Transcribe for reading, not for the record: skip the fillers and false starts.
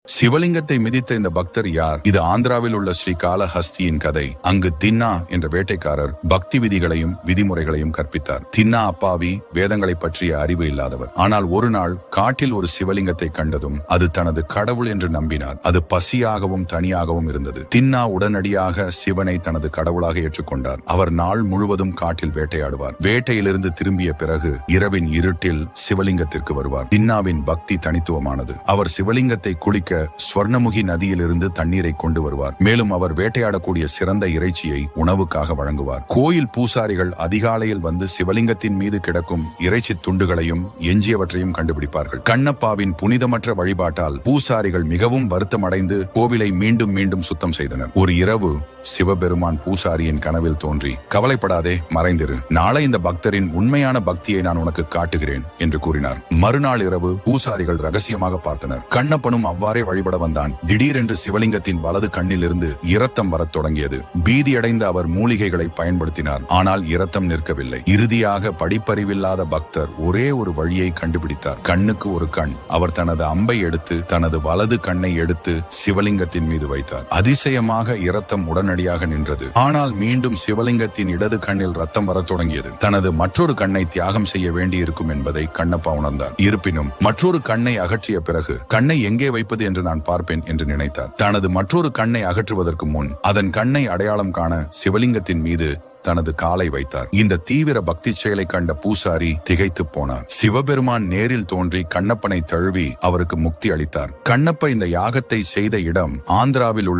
சிவலிங்கத்தை மிதித்த இந்த பக்தர் யார்? இது ஆந்திராவில் உள்ள ஸ்ரீ காளஹஸ்தியின் கதை. அங்கு தின்னா என்ற வேட்டைக்காரர் பக்தி விதிகளையும் விதிமுறைகளையும் கற்பித்தார். தின்னா அப்பாவி, வேதங்களை பற்றிய அறிவு இல்லாதவர். ஆனால் ஒரு நாள் காட்டில் ஒரு சிவலிங்கத்தை கண்டதும் அது தனது கடவுள் என்று நம்பினார். அது பசியாகவும் தனியாகவும் இருந்தது. தின்னா உடனடியாக சிவனை தனது கடவுளாக ஏற்றுக்கொண்டார். அவர் நாள் முழுவதும் காட்டில் வேட்டையாடுவார். வேட்டையிலிருந்து திரும்பிய பிறகு இரவின் இருட்டில் சிவலிங்கத்திற்கு வருவார். தின்னாவின் பக்தி தனித்துவமானது. அவர் சிவலிங்கத்தை குளிக்க ஸ்வர்ணமுகி நதியிலிருந்து தண்ணீரை கொண்டு வருவார். மேலும் அவர் வேட்டையாடக்கூடிய சிறந்த இறைச்சியை உணவுக்காக வழங்குவார். கோயில் பூசாரிகள் அதிகாலையில் வந்து சிவலிங்கத்தின் மீது கிடக்கும் இறைச்சி துண்டுகளையும் எஞ்சியவற்றையும் கண்டுபிடிப்பார்கள். கண்ணப்பாவின் புனிதமற்ற வழிபாட்டால் பூசாரிகள் மிகவும் வருத்தமடைந்து கோவிலை மீண்டும் மீண்டும் சுத்தம் செய்தனர். ஒரு இரவு சிவபெருமான் பூசாரியின் கனவில் தோன்றி, கவலைப்படாதே, மறைந்திரு, நாளை இந்த பக்தரின் உண்மையான பக்தியை நான் உனக்கு காட்டுகிறேன் என்று கூறினார். மறுநாள் இரவு பூசாரிகள் ரகசியமாக பார்த்தனர். கண்ணப்பனும் அவ்வாறே வழிபட வந்தான். திடீரென்று சிவலிங்கத்தின் வலது கண்ணில் இருந்து இரத்தம் வரத் தொடங்கியது. பீதியடைந்த அவர் மூலிகைகளை பயன்படுத்தினார். ஆனால் இரத்தம் நிற்கவில்லை. இறுதியாக படிப்பறிவில்லாத பக்தர் ஒரே ஒரு வழியை கண்டுபிடித்தார். கண்ணுக்கு ஒரு கண். அவர் தனது அம்பை எடுத்து தனது வலது கண்ணை எடுத்து சிவலிங்கத்தின் மீது வைத்தார். அதிசயமாக இரத்தம் உடனடியாக நின்றது. ஆனால் மீண்டும் சிவலிங்கத்தின் இடது கண்ணில் ரத்தம் வரத் தொடங்கியது. தனது மற்றொரு கண்ணை தியாகம் செய்ய வேண்டியிருக்கும் என்பதை கண்ணப்பா உணர்ந்தார். இருப்பினும் மற்றொரு கண்ணை அகற்றிய பிறகு கண்ணை எங்கே வைப்பது என்று நான் பார்ப்பேன் என்று நினைத்தார். தனது மற்றொரு கண்ணை அகற்றுவதற்கு முன் அதன் கண்ணை அடையாளம் காண சிவலிங்கத்தின் மீது தனது காலை வைத்தார். இந்த தீவிர பக்தி செயலை கண்ட பூசாரி திகைத்து போனார். சிவபெருமான் நேரில் தோன்றி கண்ணப்பனை தழுவி அவருக்கு முக்தி அளித்தார். கண்ணப்ப இந்த யாகத்தை செய்த இடம் ஆந்திராவில் உள்ள